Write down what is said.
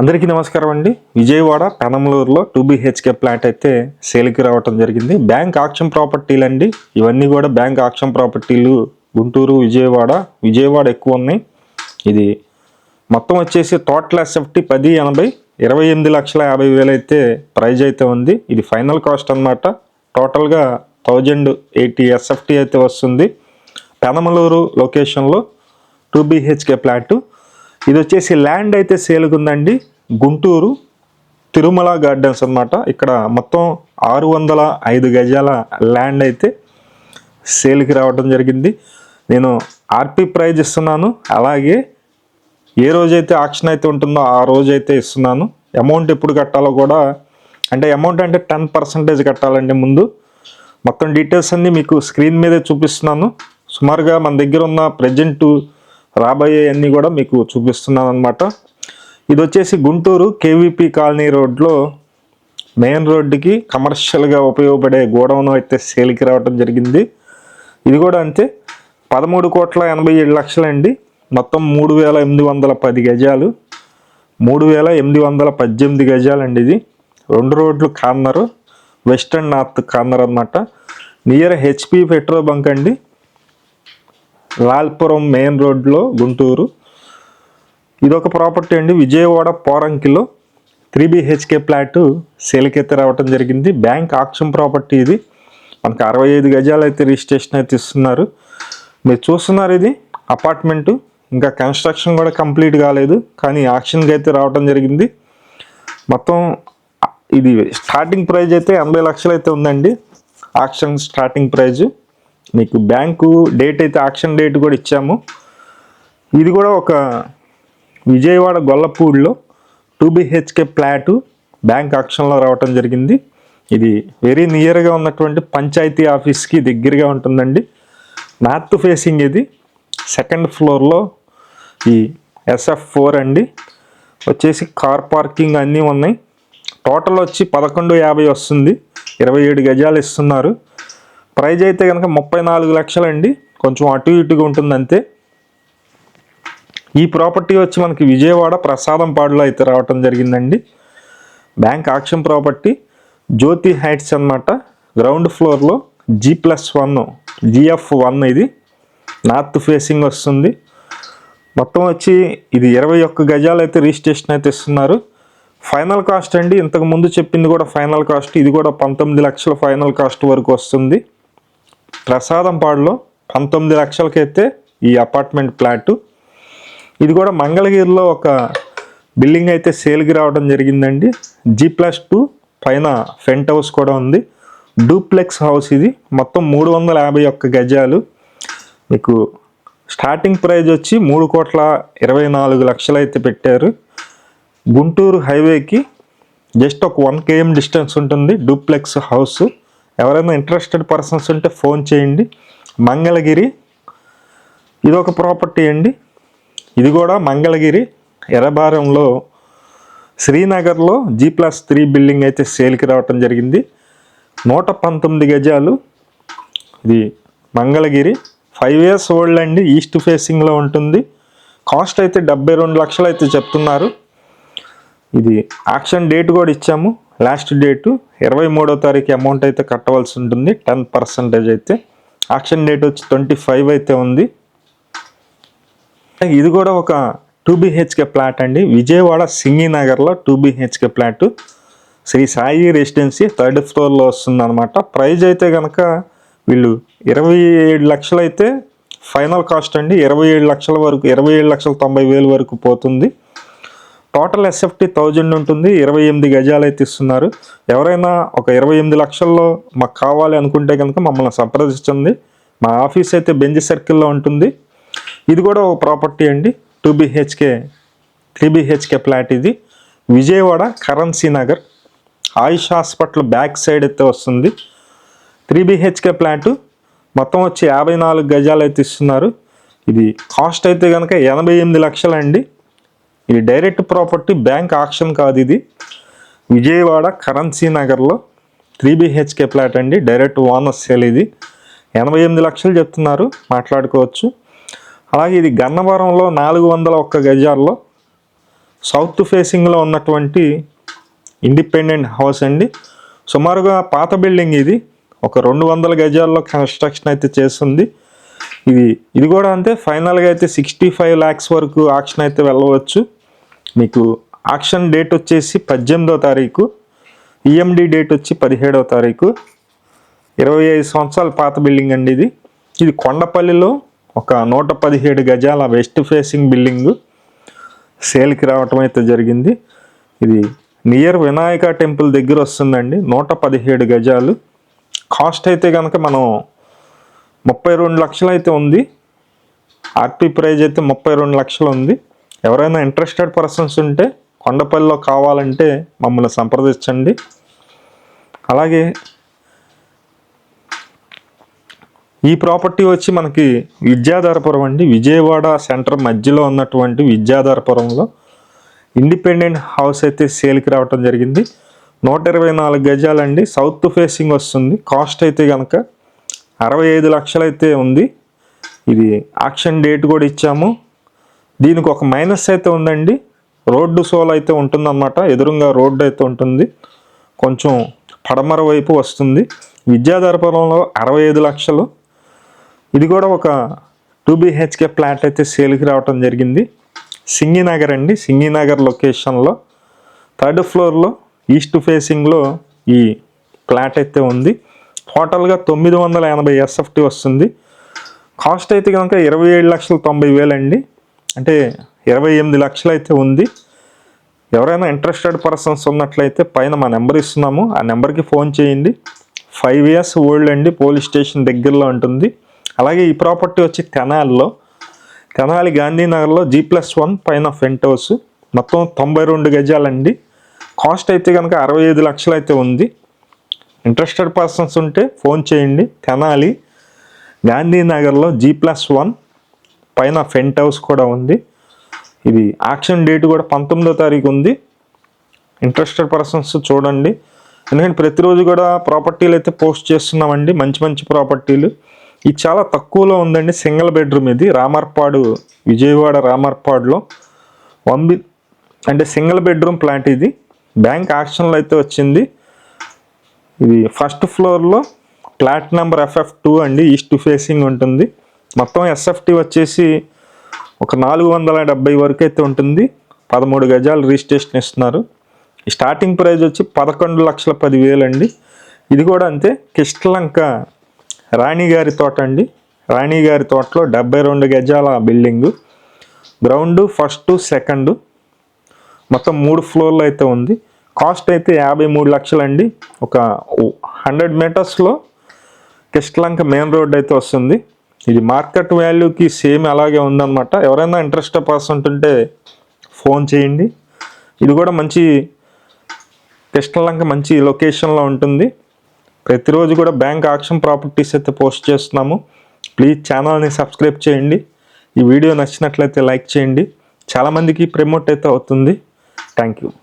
అందరికీ నమస్కారం అండి. విజయవాడ పెనమలూరులో 2 BHK ప్లాట్ అయితే సేల్కి రావటం జరిగింది. బ్యాంక్ ఆక్షన్ ప్రాపర్టీలు అండి. ఇవన్నీ కూడా బ్యాంక్ ఆక్షన్ ప్రాపర్టీలు. గుంటూరు, విజయవాడ ఎక్కువ ఉన్నాయి. ఇది మొత్తం వచ్చేసి టోటల్ ఎస్ఎఫ్టీ 1080 28,50,000 అయితే ప్రైజ్ అయితే ఉంది. ఇది ఫైనల్ కాస్ట్ అన్నమాట. టోటల్గా 1080 ఎస్ఎఫ్టీ అయితే వస్తుంది. పెనమలూరు లొకేషన్లో 2 BHK ప్లాట్. ఇది వచ్చేసి ల్యాండ్ అయితే సేల్కి ఉందండి. గుంటూరు తిరుమల గార్డెన్స్ అన్నమాట. ఇక్కడ మొత్తం 605 గజాల ల్యాండ్ అయితే సేల్కి రావడం జరిగింది. నేను ఆర్పి ప్రైజ్ ఇస్తున్నాను. అలాగే ఏ రోజైతే ఆక్షన్ అయితే ఉంటుందో ఆ రోజు అయితే ఇస్తున్నాను. అమౌంట్ ఎప్పుడు కట్టాలో కూడా అమౌంట్ 10% కట్టాలండి ముందు. మొత్తం డీటెయిల్స్ అన్నీ మీకు స్క్రీన్ మీదే చూపిస్తున్నాను. సుమారుగా మన దగ్గర ఉన్న ప్రజెంట్ రాబోయే అన్నీ కూడా మీకు చూపిస్తున్నాను అనమాట. ఇది వచ్చేసి గుంటూరు కేవీపీ కాలనీ రోడ్లో మెయిన్ రోడ్డుకి కమర్షియల్గా ఉపయోగపడే గోడౌన్ అయితే సేల్కి రావడం జరిగింది. ఇది కూడా అంతే 13,87,00,000 అండి. మొత్తం 3,810 గజాలు, 3,818 గజాలు అండి. ఇది 2 రోడ్లు corner, west and north corner అనమాట. నియర్ హెచ్పి పెట్రోల్ బంక్ అండి, లాల్పురం మెయిన్ రోడ్లో గుంటూరు. ఇదొక ప్రాపర్టీ అండి. విజయవాడ పోరంకిలో 3 BHK ప్లాట్ సేల్కి అయితే రావటం జరిగింది. బ్యాంక్ ఆక్షన్ ప్రాపర్టీ ఇది. మనకు 65 గజాలు అయితే రిజిస్ట్రేషన్ అయితే ఇస్తున్నారు. మీరు చూస్తున్నారు, ఇది అపార్ట్మెంటు. ఇంకా కన్స్ట్రక్షన్ కూడా కంప్లీట్ కాలేదు, కానీ ఆక్షన్కి అయితే రావటం జరిగింది. మొత్తం ఇది స్టార్టింగ్ ప్రైజ్ అయితే 80 లక్షలు అయితే ఉందండి. Auction starting price. మీకు బ్యాంకు డేట్ అయితే ఆక్షన్ డేట్ కూడా ఇచ్చాము. ఇది కూడా ఒక విజయవాడ గొల్లపూడిలో 2 BHK ప్లాటు బ్యాంక్ ఆక్షన్లో రావటం జరిగింది. ఇది వెరీ నియర్గా ఉన్నటువంటి పంచాయతీ ఆఫీస్కి దగ్గరగా ఉంటుందండి. నార్త్ ఫేసింగ్ ఇది. సెకండ్ ఫ్లోర్లో ఈ SF4 అండి. వచ్చేసి కార్ పార్కింగ్ అన్నీ ఉన్నాయి. టోటల్ వచ్చి 11,50 వస్తుంది. 27 గజాలు ఇస్తున్నారు. ప్రైజ్ అయితే కనుక 34 లక్షలు అండి. కొంచెం అటు ఇటుగా ఉంటుంది అంతే. ఈ ప్రాపర్టీ వచ్చి మనకి విజయవాడ ప్రసాదంపాడులో అయితే రావటం జరిగిందండి. బ్యాంక్ ఆక్షన్ ప్రాపర్టీ జ్యోతి హైట్స్ అన్నమాట. గ్రౌండ్ ఫ్లోర్లో G+1 GF1 ఇది నార్త్ ఫేసింగ్ వస్తుంది. మొత్తం వచ్చి ఇది 21 గజాలు అయితే రిజిస్ట్రేషన్ అయితే ఇస్తున్నారు. ఫైనల్ కాస్ట్ అండి, ఇంతకు ముందు చెప్పింది కూడా ఫైనల్ కాస్ట్. ఇది కూడా 19 లక్షల ఫైనల్ కాస్ట్ వరకు వస్తుంది. ప్రసాదంపాడులో 19 లక్షలకైతే ఈ అపార్ట్మెంట్ ప్లాటు. ఇది కూడా మంగళగిరిలో ఒక బిల్డింగ్ అయితే సేల్కి రావడం జరిగిందండి. G+2 పైన ఫ్రంట్ హౌస్ కూడా ఉంది. డూప్లెక్స్ హౌస్ ఇది. మొత్తం 351 గజాలు. మీకు స్టార్టింగ్ ప్రైజ్ వచ్చి 3,24,00,000 అయితే పెట్టారు. గుంటూరు హైవేకి జస్ట్ ఒక 1 km డిస్టెన్స్ ఉంటుంది డూప్లెక్స్ హౌస్. ఎవరైనా ఇంట్రెస్టెడ్ పర్సన్స్ ఉంటే ఫోన్ చేయండి. మంగళగిరి ఇదొక ప్రాపర్టీ అండి. ఇది కూడా మంగళగిరి ఎర్రబారంలో శ్రీనగర్లో G+3 బిల్డింగ్ అయితే సేల్కి రావటం జరిగింది. 119 గజాలు. ఇది మంగళగిరి 5 years ఓల్డ్ అండి. ఈస్ట్ ఫేసింగ్లో ఉంటుంది. కాస్ట్ అయితే 72 లక్షలు అయితే చెప్తున్నారు. ఇది ఆక్షన్ డేట్ కూడా ఇచ్చాము. లాస్ట్ డేటు 23వ తారీఖు అమౌంట్ అయితే కట్టవలసి ఉంటుంది. 10% అయితే. ఆక్షన్ డేట్ వచ్చి 25 అయితే ఉంది. ఇది కూడా ఒక 2 BHK ప్లాట్ అండి. విజయవాడ సింగినగర్లో 2 BHK flat Sri Sai residency 3rd ఫ్లోర్లో వస్తుంది అనమాట. ప్రైజ్ అయితే కనుక వీళ్ళు 27 లక్షలు అయితే ఫైనల్ కాస్ట్ అండి. 27 లక్షల వరకు, 27,90,000 వరకు పోతుంది. టోటల్ ఎస్ఎఫ్టీ 1000 ఉంటుంది. 28 గజాలు అయితే ఇస్తున్నారు. ఎవరైనా ఒక 28 లక్షల్లో మాకు కావాలి అనుకుంటే కనుక మమ్మల్ని సంప్రదించండి. మా ఆఫీస్ అయితే బెంజ్ సర్కిల్లో ఉంటుంది. ఇది కూడా ఒక ప్రాపర్టీ అండి. 2 BHK 3 BHK ప్లాట్ ఇది. విజయవాడ కరెన్సీ నగర్ ఆయుష్ హాస్పిటల్ బ్యాక్ సైడ్ అయితే వస్తుంది. 3 BHK ప్లాటు మొత్తం వచ్చి 54 గజాలు అయితే ఇస్తున్నారు. ఇది కాస్ట్ అయితే కనుక 88 లక్షలు అండి. ఇది డైరెక్ట్ ప్రాపర్టీ, బ్యాంక్ ఆక్షన్ కాదు. ఇది విజయవాడ కరెన్సీ నగర్లో 3 BHK ప్లాట్ అండి. Direct owner sale. ఇది 88 లక్షలు చెప్తున్నారు, మాట్లాడుకోవచ్చు. అలాగే ఇది గన్నవరంలో 401 గజాల్లో సౌత్ ఫేసింగ్లో ఉన్నటువంటి ఇండిపెండెంట్ హౌస్ అండి. సుమారుగా పాత బిల్డింగ్ ఇది. ఒక 200 గజాల్లో కన్స్ట్రక్షన్ అయితే చేస్తుంది. ఇది కూడా అంతే. ఫైనల్గా అయితే 65 lakhs వరకు ఆక్షన్ అయితే వెళ్ళవచ్చు. మీకు ఆక్షన్ డేట్ వచ్చేసి 18వ తారీఖు, ఈఎండి డేట్ వచ్చి 17వ తారీఖు. 25 సంవత్సరాల పాత బిల్డింగ్ అండి ఇది. ఇది కొండపల్లిలో ఒక 117 గజాల వెస్ట్ ఫేసింగ్ బిల్డింగు సేల్కి రావటం అయితే జరిగింది. ఇది నియర్ వినాయక టెంపుల్ దగ్గర వస్తుందండి. 117 గజాలు. కాస్ట్ అయితే కనుక మనం 32 లక్షలు అయితే ఉంది. ఆర్పీ ప్రైజ్ అయితే 32 లక్షలు ఉంది. ఎవరైనా ఇంట్రెస్టెడ్ పర్సన్స్ ఉంటే కొండపల్లిలో కావాలంటే మమ్మల్ని సంప్రదించండి. అలాగే ఈ ప్రాపర్టీ వచ్చి మనకి విద్యాధరపురం అండి. విజయవాడ సెంటర్ మధ్యలో ఉన్నటువంటి విద్యాధరపురంలో ఇండిపెండెంట్ హౌస్ అయితే సేల్కి రావటం జరిగింది. 124 గజాలండి. సౌత్ ఫేసింగ్ వస్తుంది. కాస్ట్ అయితే కనుక 65 లక్షలు అయితే ఉంది. ఇది ఆక్షన్ డేట్ కూడా ఇచ్చాము. దీనికి ఒక మైనస్ అయితే ఉందండి. రోడ్డు సోల్ అయితే ఉంటుందన్నమాట. ఎదురుగా రోడ్డు అయితే ఉంటుంది. కొంచెం పడమర వైపు వస్తుంది. విద్యాధరపురంలో 65 లక్షలు. ఇది కూడా ఒక 2 BHK ఫ్లాట్ అయితే సేల్కి రావటం జరిగింది. సింగినగర్ అండి. సింగినగర్ లొకేషన్లో 3rd ఫ్లోర్లో ఈస్ట్ ఫేసింగ్లో ఈ ఫ్లాట్ అయితే ఉంది. టోటల్గా 980 SFT వస్తుంది. కాస్ట్ అయితే కనుక 27,90,000 అండి. అంటే 28 లక్షలు అయితే ఉంది. ఎవరైనా ఇంట్రెస్టెడ్ పర్సన్స్ ఉన్నట్లయితే పైన మా నెంబర్ ఇస్తున్నాము. ఆ నెంబర్కి ఫోన్ చేయండి. 5 years ఓల్డ్ అండి. పోలీస్ స్టేషన్ దగ్గరలో ఉంటుంది. అలాగే ఈ ప్రాపర్టీ వచ్చి తెనాలి గాంధీనగర్లో G+1 పైన ఫ్రంట్ హౌస్. మొత్తం 92 గజాలండి. కాస్ట్ అయితే కనుక 65 లక్షలు అయితే ఉంది. ఇంట్రెస్టెడ్ పర్సన్స్ ఉంటే ఫోన్ చేయండి. తెనాలి గాంధీనగర్లో G+1 పైన ఫ్రంట్ హౌస్ కూడా ఉంది. ఇది ఆక్షన్ డేట్ కూడా 19వ తారీఖు ఉంది. ఇంట్రెస్టెడ్ పర్సన్స్ చూడండి. ఎందుకంటే ప్రతిరోజు కూడా ప్రాపర్టీలు అయితే పోస్ట్ చేస్తున్నామండి. మంచి ప్రాపర్టీలు. ఇది చాలా తక్కువలో ఉందండి. సింగిల్ బెడ్రూమ్ ఇది. రామర్పాడు, విజయవాడ రామర్పాడులో అంటే సింగిల్ బెడ్రూమ్ ప్లాట్ ఇది. బ్యాంక్ ఆక్షన్లో అయితే వచ్చింది. ఇది 1st ఫ్లోర్లో ఫ్లాట్ నెంబర్ FF2 అండి. ఈస్ట్ ఫేసింగ్ ఉంటుంది. మొత్తం SFT వచ్చేసి ఒక 470 వరకు అయితే ఉంటుంది. 13 గజాలు రిజిస్ట్రేషన్ ఇస్తున్నారు. స్టార్టింగ్ ప్రైస్ వచ్చి 11,10,000 అండి. ఇది కూడా అంతే. కిష్టలంక రాణిగారి తోట అండి. రాణిగారి తోటలో 72 గజాల బిల్డింగు. గ్రౌండ్, 1st, 2nd మొత్తం 3 ఫ్లోర్లు అయితే ఉంది. కాస్ట్ అయితే 53 లక్షలు అండి. ఒక 100 మీటర్స్లో కిష్టలంక మెయిన్ రోడ్ అయితే వస్తుంది. ఇది మార్కెట్ వాల్యూకి సేమ్ అలాగే ఉందన్నమాట. ఎవరైనా ఇంట్రెస్టెడ్ పర్సన్ ఉంటే ఫోన్ చేయండి. ఇది కూడా కిష్టలంక మంచి లొకేషన్లో ఉంటుంది. ప్రతిరోజు కూడా బ్యాంక్ ఆక్షన్ ప్రాపర్టీస్ అయితే పోస్ట్ చేస్తున్నాము. ప్లీజ్ ఛానల్ని సబ్స్క్రైబ్ చేయండి. ఈ వీడియో నచ్చినట్లయితే లైక్ చేయండి. చాలామందికి ప్రమోట్ అయితే అవుతుంది. Thank you.